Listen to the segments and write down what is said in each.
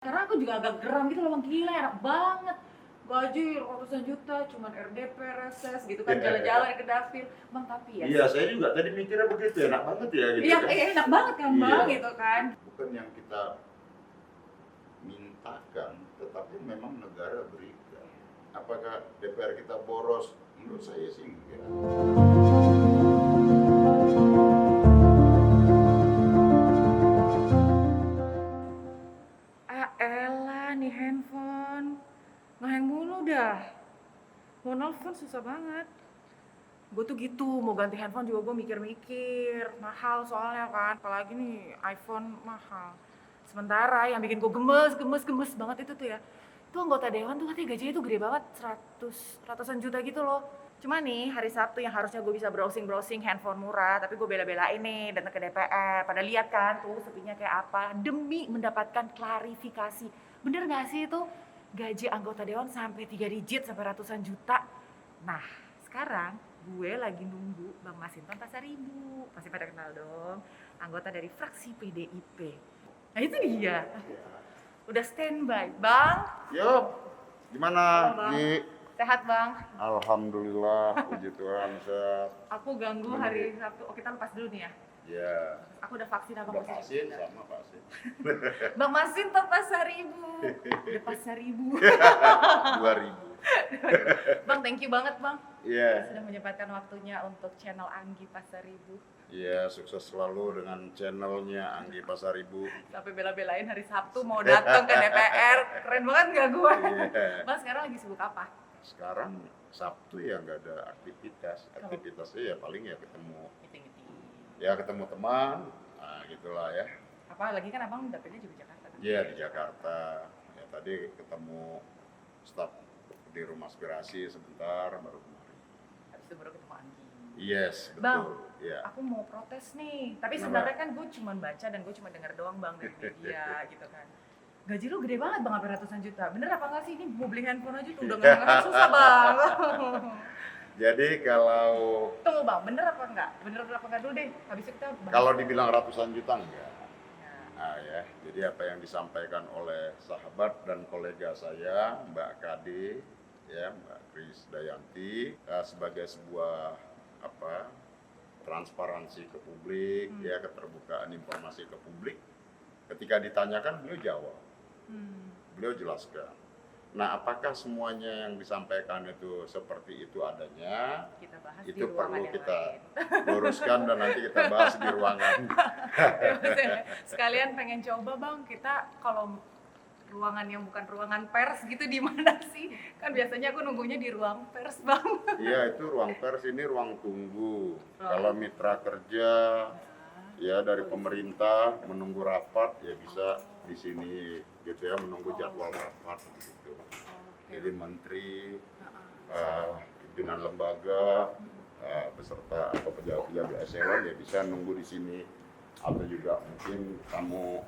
Karena aku juga agak geram gitu loh, Bang, gila enak banget. Gaji ratusan juta, cuman RDP, reses gitu kan, jalan-jalan ke dapil. Bang, tapi ya Iya, saya juga tadi mikirnya begitu, enak banget ya gitu iya, kan. enak banget kan, Iya. Bang, gitu kan. Bukan yang kita mintakan, tetapi memang negara berikan. Apakah DPR kita boros? Menurut saya sih enggak. Ah elah nih handphone, ngehang mulu dah. Mau nelfon susah banget. Gue tuh gitu, mau ganti handphone juga gue mikir-mikir. Mahal soalnya kan, apalagi nih iPhone mahal. Sementara yang bikin gue gemes banget itu tuh ya, itu anggota dewan tuh katanya gajinya tuh gede banget, ratusan juta gitu loh. Cuma nih hari Sabtu yang harusnya gue bisa browsing handphone murah, tapi gue bela-belain nih datang ke DPR. Pada lihat kan tuh sepinya kayak apa, demi mendapatkan klarifikasi. Bener gak sih itu gaji anggota dewan sampai 3 digit, sampai ratusan juta? Nah sekarang gue lagi nunggu Bang Masinton Pasaribu, pasti pada kenal dong, anggota dari fraksi PDIP. Nah itu dia, udah standby, Bang. Yup, gimana Halo, Bang. Gi? Sehat, Bang? Alhamdulillah, puji Tuhan sehat. Aku ganggu hari Sabtu. Oh, kita lepas dulu nih ya. Ya, Aku udah vaksin apa udah masih? vaksin sama vaksin. Bang Masinton Pasaribu. Udah Pasaribu. 2000. Bang, thank you banget, Bang. Iya. Sudah menyempatkan waktunya untuk channel Anggi Pasaribu. Iya, sukses selalu dengan channelnya Anggi Pasaribu. Sampai bela-belain hari Sabtu mau datang ke DPR. Keren banget gak gue? Iya. Bang, sekarang lagi sibuk apa? Sekarang Sabtu ya nggak ada aktivitas. Aktivitasnya ya paling ya ketemu teman, nah gitulah ya. Apa lagi kan abang dapetnya juga Jakarta kan? Iya di Jakarta. Ya tadi ketemu staf di Rumah Aspirasi sebentar baru kemarin. Habis itu baru ketemu Anggi. Yes, betul. Bang, ya. aku mau protes nih. Tapi Kenapa? sebenarnya kan gue cuma baca dan gue cuma dengar doang, Bang, dari media gitu kan. Gaji lu gede banget, Bang, sampai ratusan juta. Bener apa enggak sih? Ini mau beli handphone aja tuh udah nggak susah, Bang. Jadi kalau Tunggu, Bang, bener apa enggak? Bener apa enggak dulu deh. Habis itu kita bahas. kalau dibilang ratusan juta enggak. Nah, Nah ya, jadi apa yang disampaikan oleh sahabat dan kolega saya, Mbak Kade, ya Mbak Krisdayanti, sebagai sebuah transparansi ke publik, ya keterbukaan informasi ke publik. Ketika ditanyakan beliau jawab, beliau jelaskan. Nah, apakah semuanya yang disampaikan itu seperti itu adanya? kita bahas Itu di ruangan perlu yang kita lain. luruskan dan nanti kita bahas di ruangan. Sekalian pengen coba, Bang, kita kalau ruangan yang bukan ruangan pers gitu di mana sih? Kan biasanya aku nunggunya di ruang pers, Bang. Iya, itu ruang pers, ini ruang tunggu. Kalau mitra kerja ya dari pemerintah menunggu rapat ya bisa di sini gitu ya, menunggu jadwal rapat gitu. Jadi menteri, pimpinan lembaga, beserta atau pejabat-pejabat eselon ya bisa nunggu di sini, atau juga mungkin kamu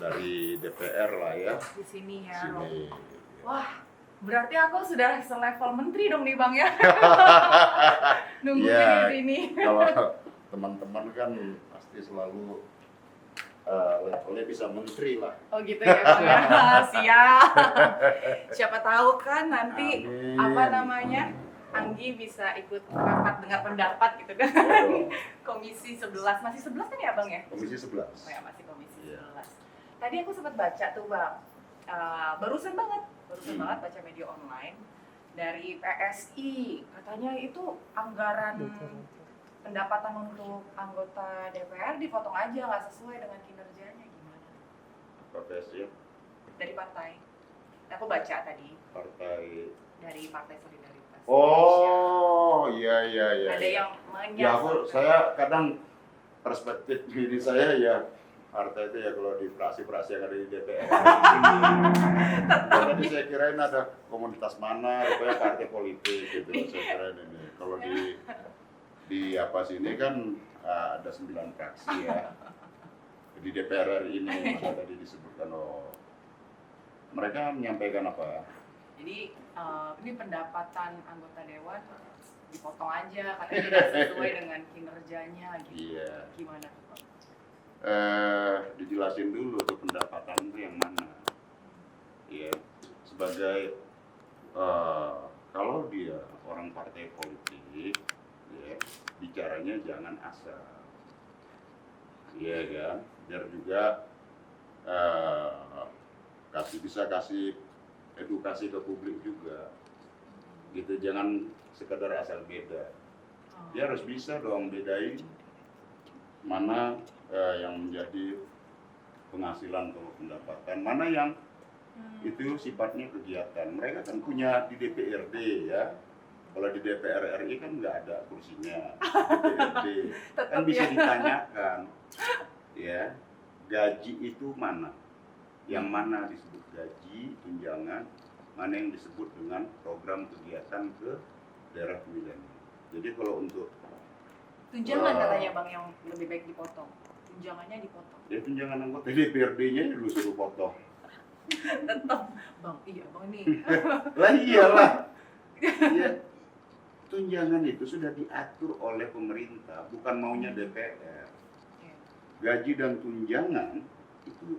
dari DPR lah ya. Di sini ya. Sini. Wah, berarti aku sudah selevel menteri dong nih, Bang ya. Nunggunya Ya, di sini. kalau teman-teman kan pasti selalu levelnya bisa menteri lah. Oh gitu ya, Bang ya. Siap. Siapa tahu kan nanti Amin. apa namanya? Anggi bisa ikut rapat dengar pendapat gitu kan. Komisi 11. Masih 11 kan ya, Bang ya? Komisi 11. Oh ya, masih komisi Iya. 11. Tadi aku sempat baca tuh, Bang. Barusan banget baca media online dari PSI. Katanya itu anggaran pendapatan untuk anggota DPR dipotong aja, nggak sesuai dengan kinerjanya. Gimana? Profesi Dari partai. Aku baca tadi partai. dari Partai Solidaritas. Oh, iya. Ada yang Ya menyasar. saya kadang perspektif diri saya ya partai itu ya kalau di fraksi-fraksi yang ada di DPR. Jadi saya kirain ada komunitas mana, rupanya partai politik gitu. Saya kirain ini. Kalau di apa sini kan ada 9 fraksi ya. Di DPR RI ini masa tadi disebutkan mereka menyampaikan apa? Jadi ini pendapatan anggota dewan dipotong aja, katanya tidak sesuai dengan kinerjanya gitu. Iya. Gimana tuh, Pak? Dijelasin dulu tuh pendapatan itu yang mana. sebagai kalau dia orang partai politik, ya, bicaranya jangan asal, ya kan, biar juga bisa kasih edukasi ke publik juga, gitu, jangan sekedar asal beda. Dia harus bisa dong bedain mana yang menjadi penghasilan atau pendapatan, mana yang itu sifatnya kegiatan. Mereka kan punya di DPRD ya. Kalau di DPR RI kan nggak ada kursinya. DPRD kan bisa ditanyakan, ya, gaji itu mana? Yang mana disebut gaji, tunjangan, mana yang disebut dengan program kegiatan ke daerah pemilihan. Jadi kalau untuk tunjangan katanya Bang yang lebih baik dipotong. Tunjangannya dipotong. ya tunjangan anggota DPRD-nya dulu suruh potong. Tetap Bang, iya Bang ini. Lah iyalah. Ya, tunjangan itu sudah diatur oleh pemerintah, bukan maunya DPR. Gaji dan tunjangan itu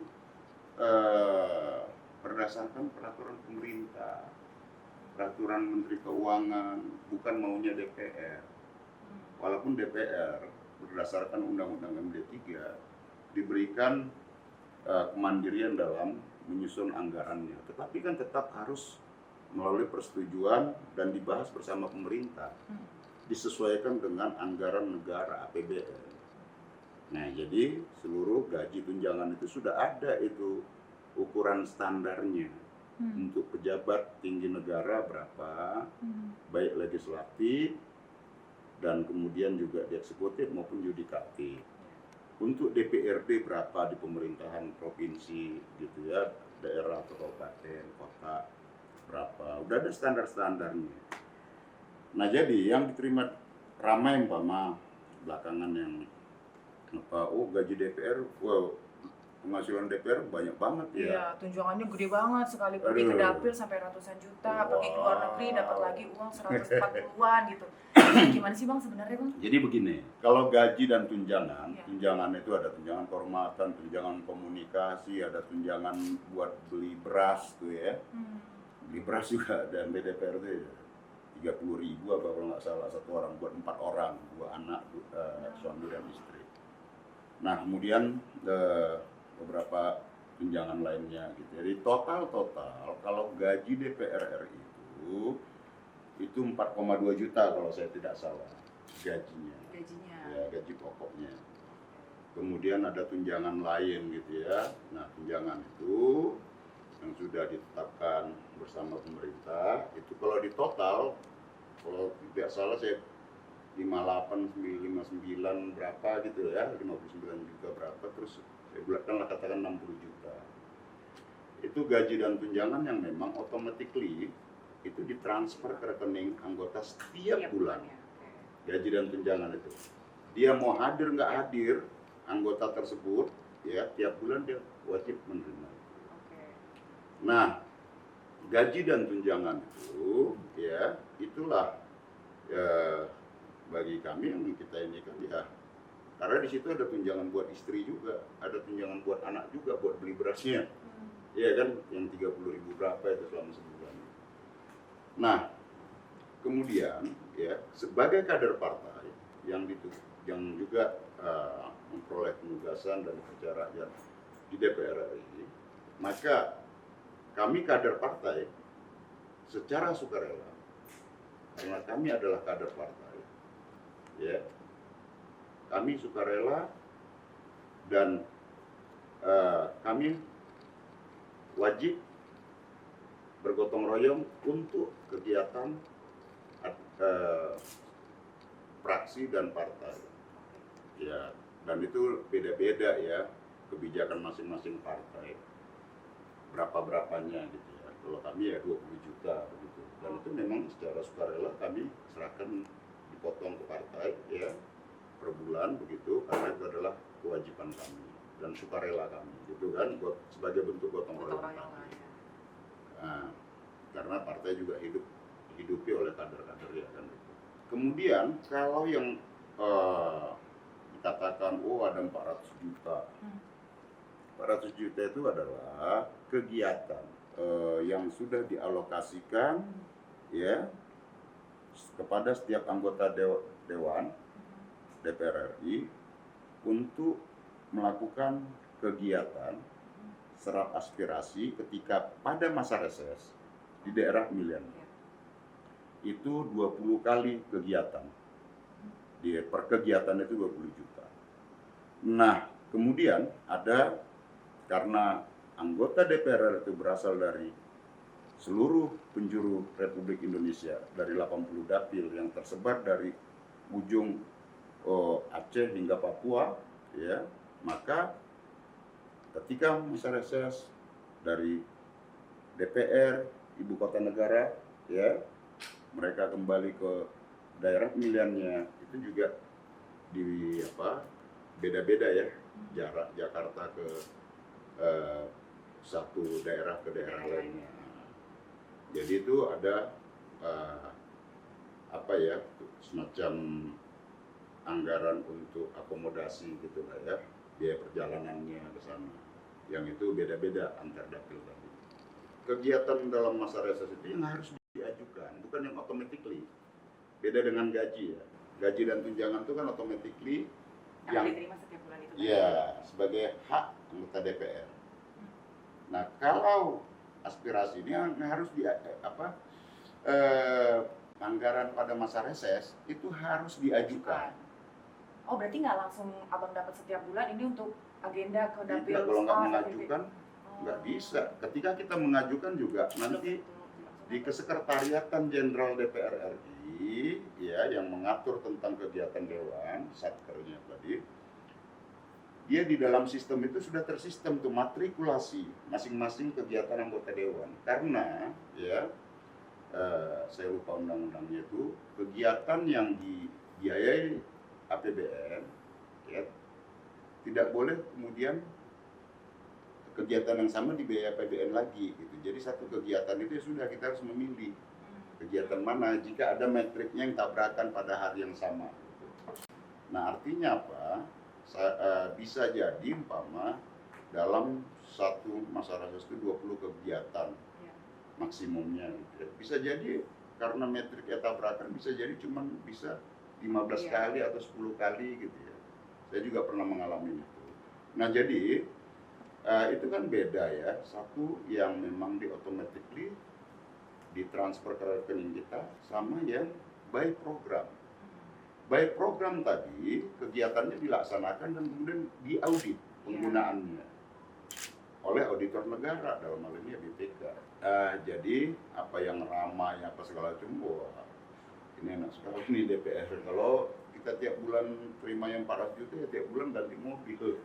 berdasarkan peraturan pemerintah, peraturan Menteri Keuangan, bukan maunya DPR. Walaupun DPR berdasarkan Undang-Undang MD3 diberikan kemandirian dalam menyusun anggarannya, tetapi kan tetap harus melalui persetujuan dan dibahas bersama pemerintah, disesuaikan dengan anggaran negara APBN. Nah, jadi seluruh gaji tunjangan itu sudah ada itu ukuran standarnya untuk pejabat tinggi negara berapa, baik legislatif dan kemudian juga di eksekutif maupun yudikatif. Untuk DPRD berapa di pemerintahan provinsi gitu ya, daerah atau kabupaten, kota berapa, udah ada standar-standarnya. Nah, jadi yang diterima ramai umpama belakangan yang apa, oh gaji DPR, wow, penghasilan DPR banyak banget ya. Iya, tunjangannya gede banget, sekali pergi ke dapil sampai ratusan juta, pergi ke luar negeri dapat lagi uang 140-an gitu. Gimana sih Bang sebenarnya Bang? Jadi begini, kalau gaji dan tunjangan, Ya. tunjangan itu ada tunjangan kehormatan, tunjangan komunikasi, ada tunjangan buat beli beras tuh ya. Beli beras juga ada DPR tuh ya. 30.000 apa kalau nggak salah, satu orang buat 4 orang, 2 anak, suami dan istri. Nah, kemudian beberapa tunjangan lainnya gitu. Jadi total kalau gaji DPR RI itu 4,2 juta kalau saya tidak salah gajinya. Ya, gaji pokoknya. Kemudian ada tunjangan lain gitu ya. Nah, tunjangan itu yang sudah ditetapkan bersama pemerintah itu kalau di total, kalau tidak salah saya 58, 59 berapa gitu ya, 59 juta berapa, terus saya bulatkanlah katakan 60 juta. Itu gaji dan tunjangan yang memang automatically itu ditransfer ke rekening anggota setiap bulan. Gaji dan tunjangan itu, dia mau hadir nggak hadir, anggota tersebut ya tiap bulan dia wajib menerima. Nah, gaji dan tunjangan itu ya itulah ya, bagi kami yang kita ini kan ya, karena di situ ada tunjangan buat istri juga, ada tunjangan buat anak juga buat beli berasnya, ya kan, yang 30.000 berapa itu selama sebulan. Nah, kemudian ya sebagai kader partai yang juga memperoleh penugasan dan kerja rakyat di DPR RI, maka kami kader partai secara sukarela, karena kami adalah kader partai, ya, kami sukarela dan kami wajib bergotong royong untuk kegiatan fraksi dan partai, ya, dan itu beda-beda ya kebijakan masing-masing partai. Berapa-berapanya gitu ya. Kalau kami ya 20 juta begitu. Dan itu memang secara sukarela kami serahkan, dipotong ke partai ya per bulan begitu, karena itu adalah kewajiban kami dan sukarela kami gitu kan, buat sebagai bentuk gotong royong kami. Nah, karena partai juga hidupi oleh kader-kader ya kan. Kemudian kalau yang dikatakan oh ada 400 juta. 400 juta itu adalah kegiatan yang sudah dialokasikan ya kepada setiap anggota Dewan DPR RI untuk melakukan kegiatan serap aspirasi ketika pada masa reses di daerah pemilihan. Itu 20 kali kegiatan. Per kegiatan itu 20 juta. Nah, kemudian ada karena anggota DPR itu berasal dari seluruh penjuru Republik Indonesia, dari 80 dapil yang tersebar dari ujung Aceh hingga Papua, ya, maka ketika masa reses dari DPR ibu kota negara, ya, mereka kembali ke daerah pemilihannya, itu juga di beda-beda ya jarak Jakarta ke satu daerah ke daerah lainnya. Jadi itu ada semacam anggaran untuk akomodasi gitu lah ya, biaya perjalanannya ke sana. Yang itu beda-beda antar dapil tadi. Kegiatan dalam masa reses itu yang harus diajukan, bukan yang automatically. Beda dengan gaji ya. Gaji dan tunjangan itu kan automatically yang diterima setiap bulan itu. ya sebagai hak anggota DPR. Nah, kalau aspirasi ini yang harus anggaran pada masa reses itu harus diajukan. Oh, berarti nggak langsung abang dapat setiap bulan ini untuk agenda ke dapil? Tidak, kalau nggak mengajukan nggak bisa. Ketika kita mengajukan juga nanti di Kesekretariatan Jenderal DPR RI ya yang mengatur tentang kegiatan dewan satkernya tadi, dia di dalam sistem itu sudah tersistem tuh matrikulasi masing-masing kegiatan anggota dewan. Karena ya saya lupa undang-undangnya itu, kegiatan yang dibiayai APBN ya tidak boleh kemudian kegiatan yang sama dibiayai APBN lagi gitu. Jadi satu kegiatan itu sudah kita harus memilih kegiatan mana jika ada metriknya yang tabrakan pada hari yang sama gitu. Nah, artinya apa? Bisa jadi umpama dalam satu masa reses itu 20 kegiatan maksimumnya gitu ya. Bisa jadi karena metriknya tabrakan bisa jadi cuma bisa 15 kali atau 10 kali gitu ya. Saya juga pernah mengalami itu. Nah, jadi itu kan beda ya. Satu yang memang automatically ditransfer ke rekening kita sama yang by program. By program tadi kegiatannya dilaksanakan dan kemudian diaudit penggunaannya oleh auditor negara dalam hal ini BPK. Jadi apa yang ramai apa segala macam, wah ini enak sekali nih DPR. Kalau kita tiap bulan terima yang 400 juta ya tiap bulan ganti mobil.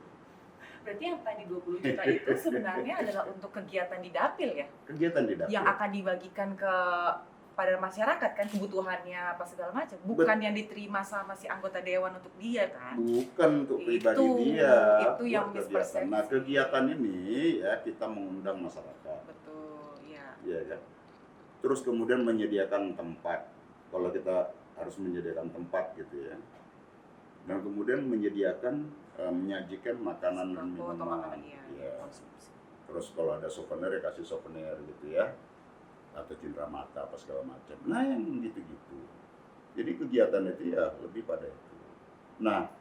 Berarti yang tadi 20 juta itu sebenarnya adalah untuk kegiatan di dapil ya? Kegiatan di dapil. Yang akan dibagikan pada masyarakat kan, kebutuhannya apa segala macam. Bukan yang diterima sama si anggota dewan untuk dia kan? Bukan untuk pribadi dia. Itu yang mispersepsi. Nah, kegiatan ini ya kita mengundang masyarakat. Betul, ya. Iya kan. Terus kemudian menyediakan tempat. Kalau kita harus menyediakan tempat gitu ya. Dan kemudian menyediakan menyajikan makanan dan minuman. Ya. Terus kalau ada souvenir ya kasih souvenir gitu ya. Atau cindera mata apa segala macam. Nah, yang gitu-gitu. Jadi kegiatan itu ya lebih pada itu. Nah,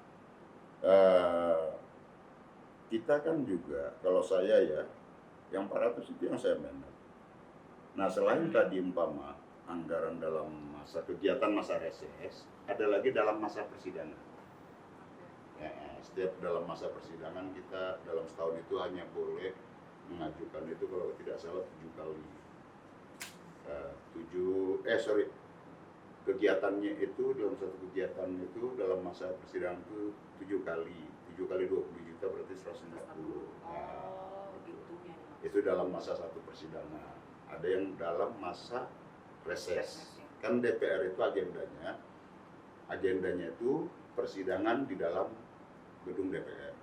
kita kan juga kalau saya ya yang 400 itu yang saya manage. Nah, selain tadi umpama anggaran dalam masa kegiatan masa reses, ada lagi dalam masa persidangan. Ya, setiap dalam masa persidangan kita dalam setahun itu hanya boleh mengajukan itu kalau tidak salah 7 kali. Kegiatannya itu dalam satu kegiatan itu dalam masa persidangan itu 7 kali. 7 kali 20 juta berarti 150. Nah, itu dalam masa satu persidangan. Ada yang dalam masa reses. Kan DPR itu agendanya itu persidangan di dalam gedung DPR.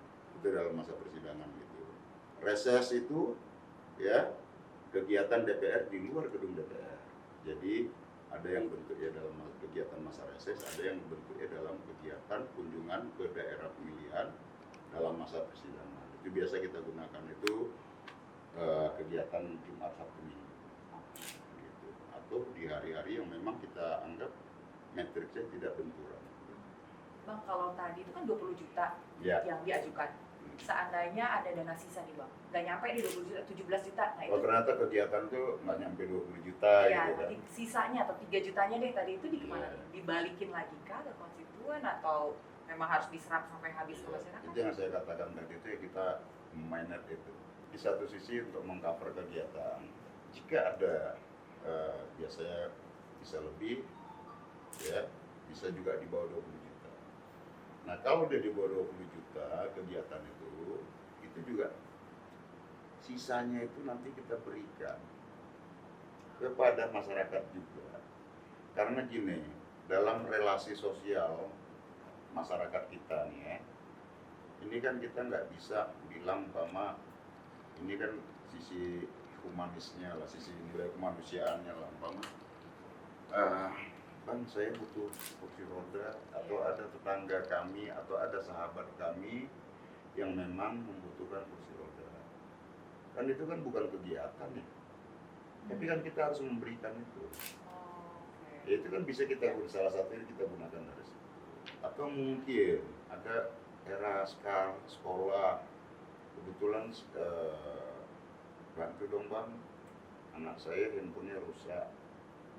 Itu dalam masa persidangan gitu. Reses itu ya kegiatan DPR di luar gedung DPR. Jadi ada yang bentuknya dalam kegiatan masa reses, ada yang bentuknya dalam kegiatan kunjungan ke daerah pemilihan dalam masa persidangan. Itu biasa kita gunakan itu kegiatan Jumat Sabtu Minggu gitu. Atau di hari-hari yang memang kita anggap matriksnya tidak benturan. Bang, kalau tadi itu kan 20 juta Ya. yang diajukan. Seandainya ada dana sisa nih Bang, nggak nyampe di 20 juta, 17 juta. Nah Oh, itu ternyata kegiatan tuh nggak nyampe 20 juta ya, gitu kan. nanti sisanya atau 3 jutanya deh tadi itu di kemana Iya. nih? Dibalikin lagi kah ke konstituen atau memang harus diserap sampai habis ke masyarakat? Itu yang saya katakan tadi itu ya, kita mainnet itu. Di satu sisi untuk mengcover kegiatan, jika ada biasanya bisa lebih, ya bisa juga di bawah 20 juta. Nah kalau udah di bawah 20 juta kegiatan itu juga sisanya itu nanti kita berikan kepada masyarakat juga. Karena gini, dalam relasi sosial masyarakat kita nih ya, ini kan kita nggak bisa bilang bahwa ini kan sisi humanisnya lah, sisi nilai kemanusiaannya lah, Bang saya butuh kursi roda, atau ada tetangga kami atau ada sahabat kami yang memang membutuhkan kursi roda. Kan itu kan bukan kegiatan ya, tapi kan kita harus memberikan itu. Ya, itu kan bisa kita salah satunya kita gunakan dari situ. Atau mungkin ada era sekolah, kebetulan bantu dong Bang, anak saya handphonenya rusak,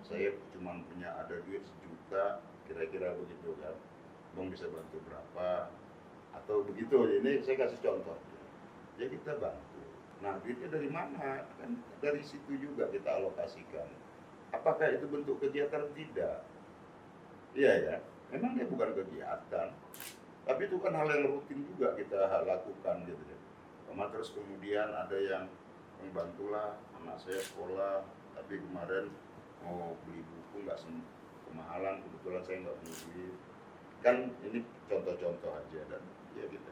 saya cuma punya ada duit 1 juta, kira-kira begitu kan, Bang bisa bantu berapa, atau begitu. Ini saya kasih contoh ya, kita bantu. Nah duitnya dari mana? Kan dari situ juga kita alokasikan. Apakah itu bentuk kegiatan? Tidak. Iya ya, memang dia bukan kegiatan, tapi itu kan hal yang rutin juga kita lakukan gitu ya. Terus kemudian ada yang membantulah anak saya sekolah, tapi kemarin mau beli buku nggak kemahalan, kebetulan saya nggak punya duit. Kan ini contoh-contoh aja, dan ya kita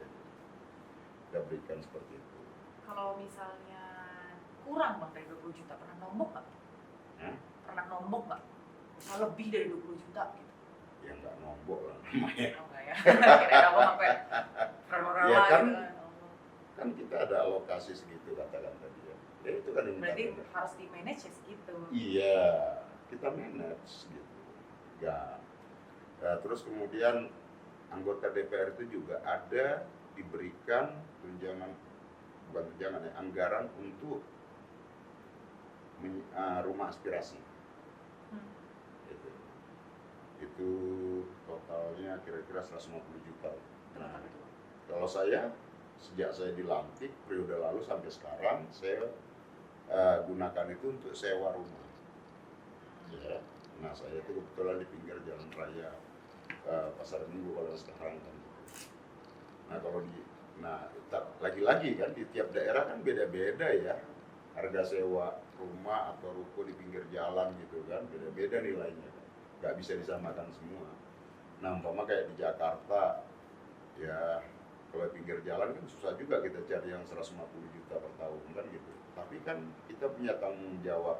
berikan seperti itu. Kalau misalnya kurang Bang dari 20 juta, pernah nombok nggak? Pernah nombok nggak? Bisa lebih dari 20 juta gitu? Ya nggak nombok lah namanya. Oh nggak ya? Kira-kira Abang sampai rela-rela Ya kan, gitu kan? kan kita ada alokasi segitu katakan tadi ya. Ya itu kan yang Berarti kita harus di manage ya segitu. iya, kita manage gitu. Ya. Nah, terus kemudian anggota DPR itu juga ada diberikan tunjangan, bukan tunjangan ya, anggaran untuk rumah aspirasi. Gitu. Itu totalnya kira-kira 150 juta. Nah, kalau saya sejak saya dilantik periode lalu sampai sekarang saya gunakan itu untuk sewa rumah. Ya. Nah saya itu kebetulan di pinggir jalan raya Pasar Minggu kalau sekarang kan. Nah kalau lagi-lagi kan di tiap daerah kan beda-beda ya harga sewa rumah atau ruko di pinggir jalan gitu kan, beda-beda nilainya kan. Nggak bisa disamakan semua. Nah umpama kayak di Jakarta ya, kalau pinggir jalan kan susah juga kita cari yang 150 juta per tahun kan gitu. Tapi kan kita punya tanggung jawab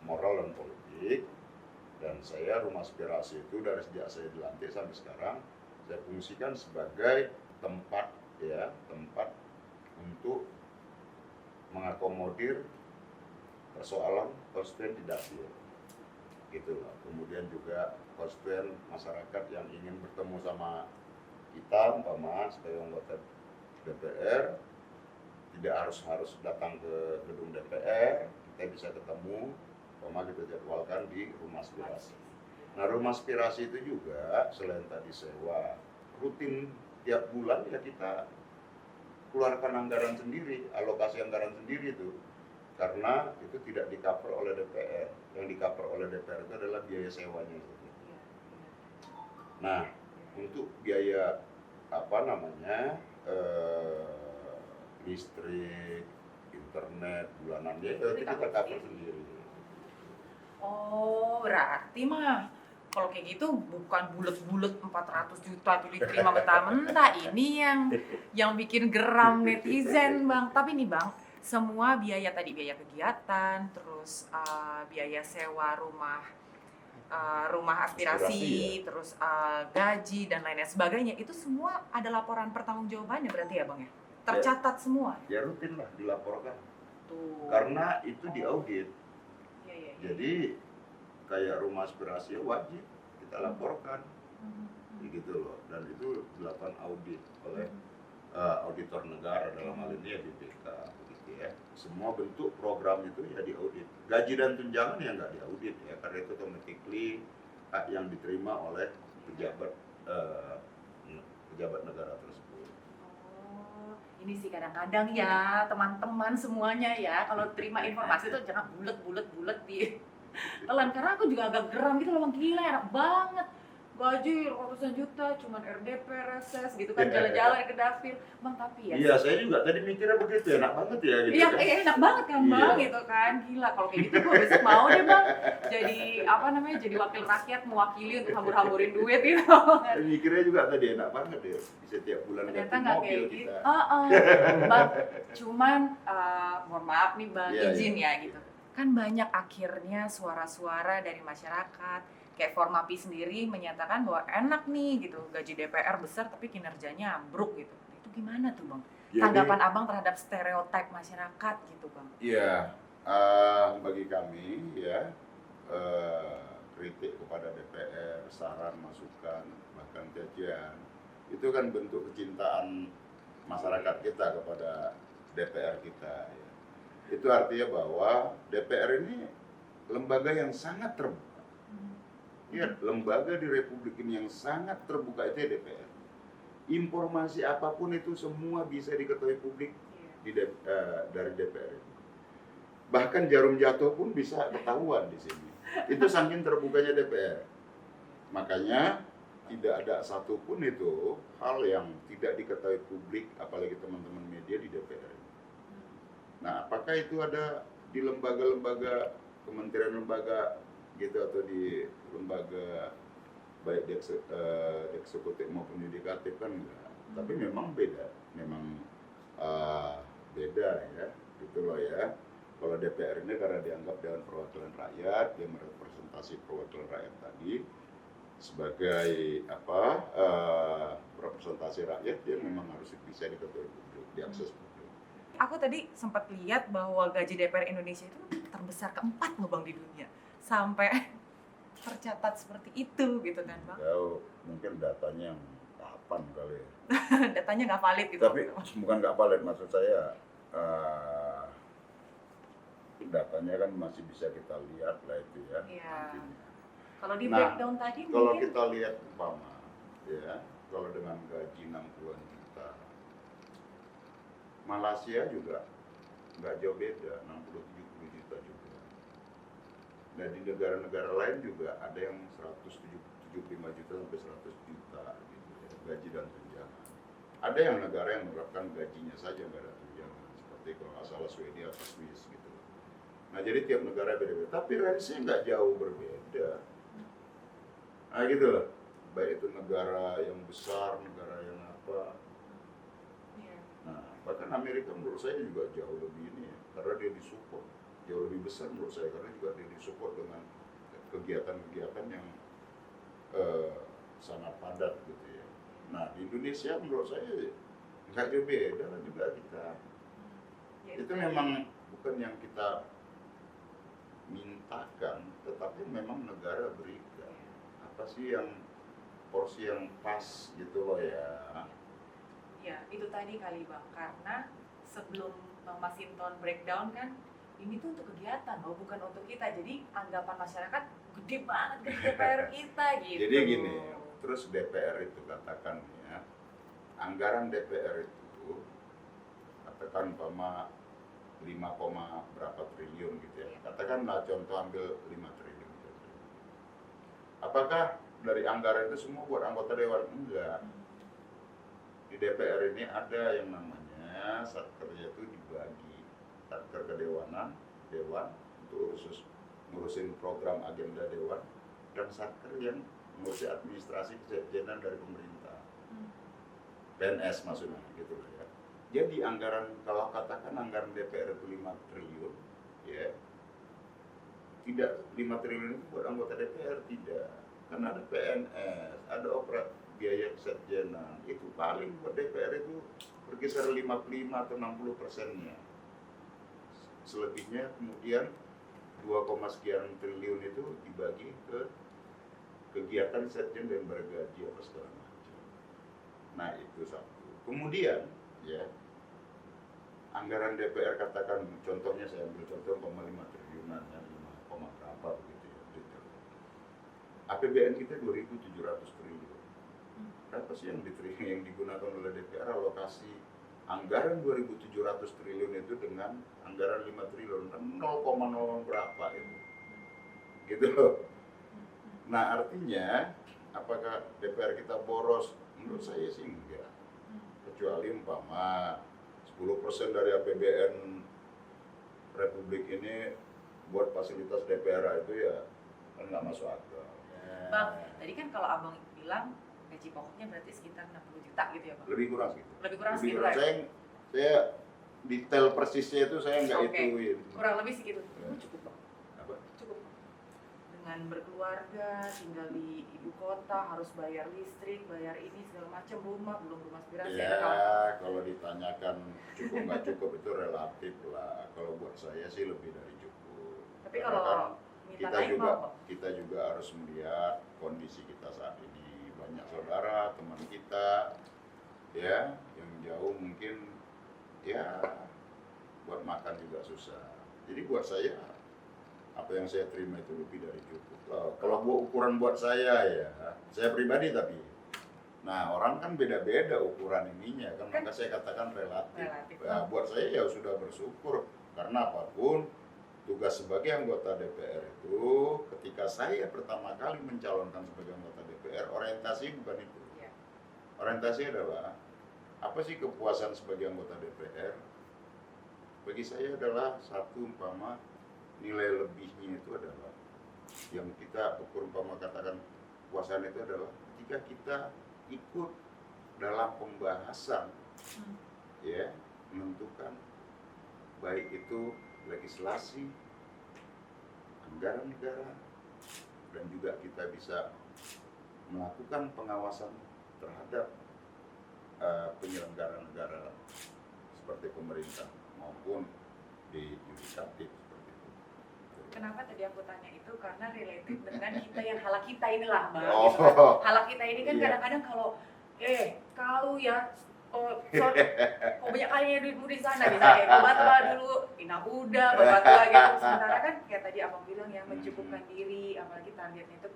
moral dan politik, dan saya rumah aspirasi itu dari sejak saya dilantik sampai sekarang saya fungsikan sebagai tempat untuk mengakomodir persoalan konstituen di dapil gitu loh. Kemudian juga konstituen masyarakat yang ingin bertemu sama kita umpama sebagai anggota DPR tidak harus datang ke gedung DPR, kita bisa ketemu, umpama kita jadwalkan di rumah aspirasi. Nah rumah aspirasi itu juga selain tadi sewa, rutin tiap bulan ya kita keluarkan anggaran sendiri, alokasi anggaran sendiri itu, karena itu tidak di-cover oleh DPR. Yang di-cover oleh DPR itu adalah biaya sewanya. Nah untuk biaya listrik, internet bulanannya itu kita cover sendiri. Oh berarti mah kalau kayak gitu bukan bulet-bulet 400 juta itu diterima mentah-mentah. Ini yang bikin geram netizen Bang. Tapi nih Bang, semua biaya tadi, biaya kegiatan, terus biaya sewa rumah aspirasi, Ya. terus gaji dan lain-lain sebagainya, itu semua ada laporan pertanggungjawabannya berarti ya Bang ya? tercatat semua. Ya rutin lah dilaporkan. Tuh. Karena itu diaudit. Iya, iya, iya. Jadi kayak rumah aspirasi wajib kita laporkan. Begitu loh. Dan itu dilakukan audit oleh auditor negara, dalam hal ini ya BPK, begitu ya. Semua bentuk program itu ya diaudit. Gaji dan tunjangan ya nggak diaudit ya, karena itu automatically hak yang diterima oleh pejabat pejabat negara tersebut. Oh, ini sih kadang-kadang ya teman-teman semuanya ya, kalau terima informasi itu jangan bulet di telan, karena aku juga agak geram gitu loh, Bang. Gila enak banget. Gaji ratusan juta, cuman RDP, reses gitu kan, jalan-jalan ke dapil. Bang, tapi ya. Iya, saya juga tadi mikirnya begitu, enak banget ya gitu. Iya, kan. enak banget kan, Bang, Iya. gitu kan. Gila, kalau kayak gitu gue besok mau deh, Bang. Jadi apa namanya? Jadi wakil rakyat mewakili untuk hambur-hamburin duit gitu. Saya mikirnya juga tadi enak banget ya, bisa tiap bulan Ternyata ganti nggak mobil kayak gitu. kita. Bang, cuman mohon maaf nih, Bang, Iya, izin iya. ya gitu. Kan banyak akhirnya suara-suara dari masyarakat. Kayak Formapi sendiri menyatakan bahwa enak nih gitu, gaji DPR besar tapi kinerjanya ambruk gitu. Itu gimana tuh, Bang? Jadi, Tanggapan Abang terhadap stereotip masyarakat gitu, Bang? iya, bagi kami ya, kritik kepada DPR, saran, masukan, bahkan cacian, itu kan bentuk kecintaan masyarakat kita kepada DPR kita. Ya. Itu artinya bahwa DPR ini lembaga yang sangat terbuka. Ya, lembaga di Republik ini yang sangat terbuka itu ya DPR. Informasi apapun itu semua bisa diketahui publik dari DPR. Bahkan jarum jatuh pun bisa ketahuan di sini. Itu saking terbukanya DPR. Makanya tidak ada satupun itu hal yang tidak diketahui publik, apalagi teman-teman media di DPR. Nah, apakah itu ada di lembaga-lembaga, kementerian lembaga gitu, atau di lembaga baik di eksekutif maupun yudikatif kan enggak. Tapi memang beda, memang beda ya, gitu loh ya. Kalau DPR ini karena dianggap Dewan Perwakilan Rakyat, dia merepresentasi perwakilan rakyat tadi sebagai representasi rakyat, dia memang harus bisa diketahui publik, diakses publik. Aku tadi sempat lihat bahwa gaji DPR Indonesia itu terbesar keempat loh, Bang, di dunia. Sampai tercatat seperti itu gitu kan, Bang. Jauh, mungkin datanya yang kapan kali ya. Datanya nggak valid gitu. Tapi bukan nggak valid, maksud saya datanya kan masih bisa kita lihat lah itu ya. Iya. nantinya. Kalau di Nah, breakdown tadi Kalau mungkin kita lihat umpama ya, kalau dengan gaji 60-an juta, Malaysia juga nggak jauh beda, 60-70 juta juga. Dan di negara-negara lain juga ada yang 175 juta sampai 100 juta gitu ya, gaji dan tunjangan. Ada yang negara yang menerapkan gajinya saja nggak ada tunjangan, seperti kalau nggak salah Swedia atau Swiss gitu. Nah, jadi tiap negara beda-beda, tapi range-nya nggak jauh berbeda. Nah gitu loh, baik itu negara yang besar, negara yang apa. Iya. Nah, bahkan Amerika menurut saya juga jauh lebih ini ya, karena dia disupport jauh lebih besar menurut saya, karena juga dia disupport dengan kegiatan-kegiatan yang sangat padat gitu ya. Nah, di Indonesia menurut saya nggak jauh beda lah juga kita. Ya, Itu memang bukan yang kita mintakan, tetapi memang negara berikan. Apa sih yang porsi yang pas gitu loh ya. ya itu tadi kali, Bang, karena sebelum Bang Masinton breakdown kan ini tuh untuk kegiatan loh, bukan untuk kita. Jadi anggapan masyarakat gede banget ke DPR kita gitu. Jadi gini, terus DPR itu katakan ya, anggaran DPR itu katakan umpama 5, berapa triliun gitu ya. Katakanlah contoh ambil 5 triliun. Apakah dari anggaran itu semua buat anggota dewan? Enggak. Di DPR ini ada yang namanya satkerja itu dibagi. Satker kedewanan, dewan untuk ngurusin program agenda dewan, dan satker yang ngurusin administrasi kesekjenan dari pemerintah. PNS maksudnya gitu ya. Jadi anggaran, kalau katakan anggaran DPR itu 5 triliun, ya tidak 5 triliun itu buat anggota DPR, tidak. Karena ada PNS, ada biaya kesekjenan, itu paling buat DPR itu berkisar 55 atau 60%-nya. Selebihnya kemudian 2, sekian triliun itu dibagi ke kegiatan Setjen dan bergaji apa segala macam. Nah itu satu. Kemudian ya anggaran DPR katakan contohnya saya ambil contoh 5 triliunan ya 5, berapa begitu ya. Gitu. APBN kita 2.700 triliun. Berapa sih yang digunakan oleh DPR alokasi anggaran 2.700 triliun itu dengan anggaran 5 triliun 0,0 berapa itu. Gitu loh. Nah artinya apakah DPR kita boros? Menurut saya sih enggak. Kecuali umpama 10% dari APBN Republik ini buat fasilitas DPR itu ya kan nggak masuk akal. Bang, tadi kan kalau abang bilang gaji pokoknya berarti sekitar 60 juta gitu ya bang? Lebih kurang gitu. Lebih kurang segitu kurang. ya? Saya detail persisnya itu saya nggak Oke. ituin. Kurang lebih segitu. Ya. Cukup bang. Apa? Cukup. Dengan berkeluarga, tinggal di ibu kota, harus bayar listrik, bayar ini segala macam, belum rumah aspirasi. Ya, ada kawan-kawan. kalau ditanyakan cukup nggak cukup itu relatif lah. Kalau buat saya sih lebih dari cukup. Tapi Karena kalau kan minta naik mau bang? kita juga harus melihat kondisi kita saat ini. Banyak saudara, teman kita, ya, yang jauh mungkin ya buat makan juga susah. Jadi buat saya apa yang saya terima itu lebih dari cukup. Kalau ukuran buat saya ya, saya pribadi tapi. Nah orang kan beda-beda ukuran ininya kan, maka saya katakan relatif. Relatif. Ya, buat saya ya sudah bersyukur karena apapun tugas sebagai anggota DPR itu ketika saya pertama kali mencalonkan sebagai anggota DPR orientasi bukan itu. Iya. Orientasi adalah apa sih kepuasan sebagai anggota DPR? Bagi saya adalah satu umpama nilai lebihnya itu adalah yang kita ukur umpama katakan kepuasan itu adalah ketika kita ikut dalam pembahasan ya menentukan baik itu legislasi, anggaran negara, dan juga kita bisa melakukan pengawasan terhadap penyelenggara negara seperti pemerintah maupun di yudikatif seperti itu. Kenapa tadi aku tanya itu? Karena related dengan kita yang halak kita inilah bang. Oh. Gitu kan. Halak kita ini kan Iya. kadang-kadang kalau ya kok banyak kali ya duitmu di sana, bisa kayak Babatwa dulu, Ina Uda, Babatwa gitu. Sementara kan kayak tadi abang bilang ya mencukupkan diri, apalagi targetnya itu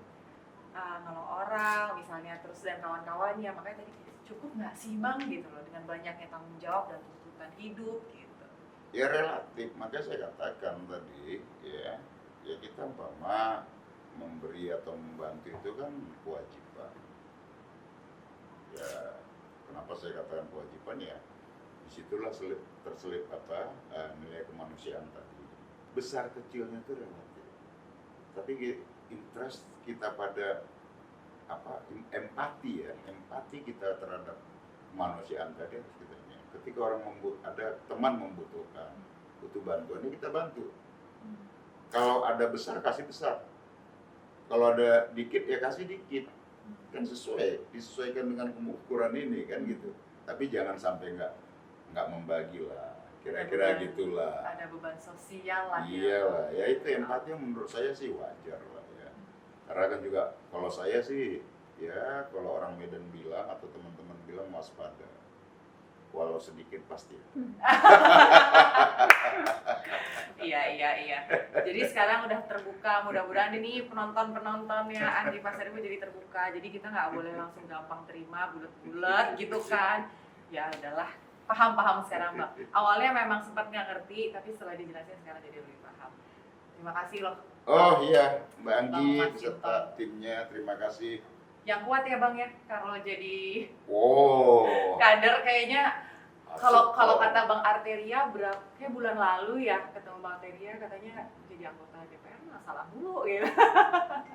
nolong orang misalnya terus dan kawan-kawannya. Makanya tadi cukup nggak sih bang gitu loh dengan banyaknya tanggung jawab dan tuntutan hidup gitu. Ya relatif, makanya saya katakan tadi ya kita umpama memberi atau membantu itu kan kewajiban. Ya kenapa saya katakan kewajiban ya? Disitulah terselip nilai kemanusiaan tadi. Besar kecilnya itu relatif. Tapi interest kita pada empati ya, empati kita terhadap kemanusiaan tadi harus kita ini. Ketika orang ada teman membutuhkan, butuh bantuan, ini kita bantu. Kalau ada besar kasih besar, kalau ada dikit ya kasih dikit, kan disesuaikan dengan ukuran ini kan gitu. Tapi jangan sampai nggak membagi lah, kira-kira gitulah. Ada beban sosial lah. Iyalah, ya itu empati yang menurut saya sih wajar lah ya. Karena kan juga kalau saya sih ya kalau orang Medan bilang atau teman-teman bilang waspada, walau sedikit pasti. Iya. Jadi sekarang udah terbuka, mudah-mudahan ini penonton-penontonnya Andri Pasar Ibu jadi terbuka. Jadi kita nggak boleh langsung gampang terima bulat-bulat gitu kan. Ya udahlah, paham sekarang bang. Awalnya memang sempat nggak ngerti, tapi setelah dijelasin sekarang jadi lebih paham. Terima kasih loh. Oh iya, Mbak Anggi Bang beserta timnya, terima kasih. Yang kuat ya bang ya, kalau jadi Wow. kader kayaknya. Kalau kata Bang Arteria kayak bulan lalu ya ketemu Bang Arteria katanya jadi anggota DPR nggak salah mulu gitu.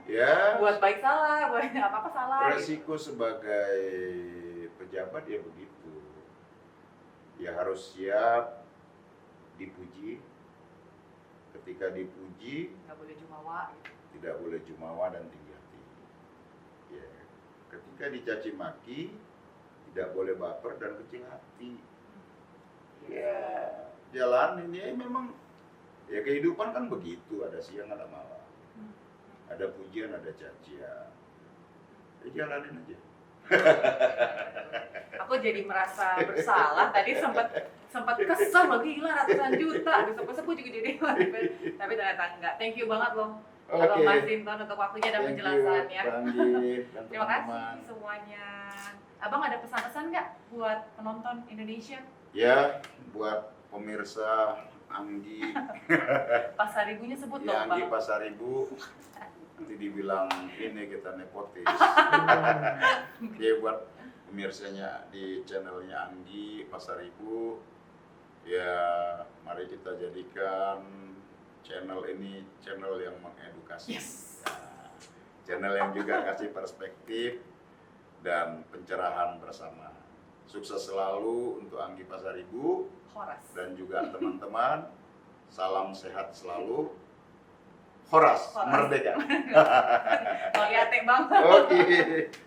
Ya. Buat baik salah, buat apa-apa salah. Gitu. Resiko sebagai pejabat ya begitu. Ya harus siap dipuji. Ketika dipuji Nggak boleh jumawa. Gitu. tidak boleh jumawa dan tinggi hati. Ya. Ketika dicaci maki tidak boleh baper dan kecil hati. Ya jalanin ya memang ya kehidupan kan begitu, ada siang ada malam, ada pujian ada cacian, ya jalanin aja. Aku jadi merasa bersalah tadi, sempat kesel lagi, gila ratusan juta besok-besok gue juga jadi tapi ternyata enggak. Thank you banget loh Abang Oke. Masinton untuk waktunya dan Thank you, penjelasannya. Pandi dan Terima kasih teman-teman. semuanya. Abang ada pesan-pesan nggak buat penonton Indonesia? Ya buat pemirsa Anggi, Pasar Ibunya sebut ya dong Anggi Bang. Pasaribu, nanti dibilang ini kita nepotis. Ya buat pemirsanya di channelnya Anggi Pasaribu, ya mari kita jadikan channel ini channel yang mengedukasi. Yes. Ya, channel yang juga kasih perspektif dan pencerahan bersama. Sukses selalu untuk Anggi Pasaribu Horas. dan juga teman-teman. Salam sehat selalu. Horas, Horas. merdeka. Kalau lihat Bang. Oke.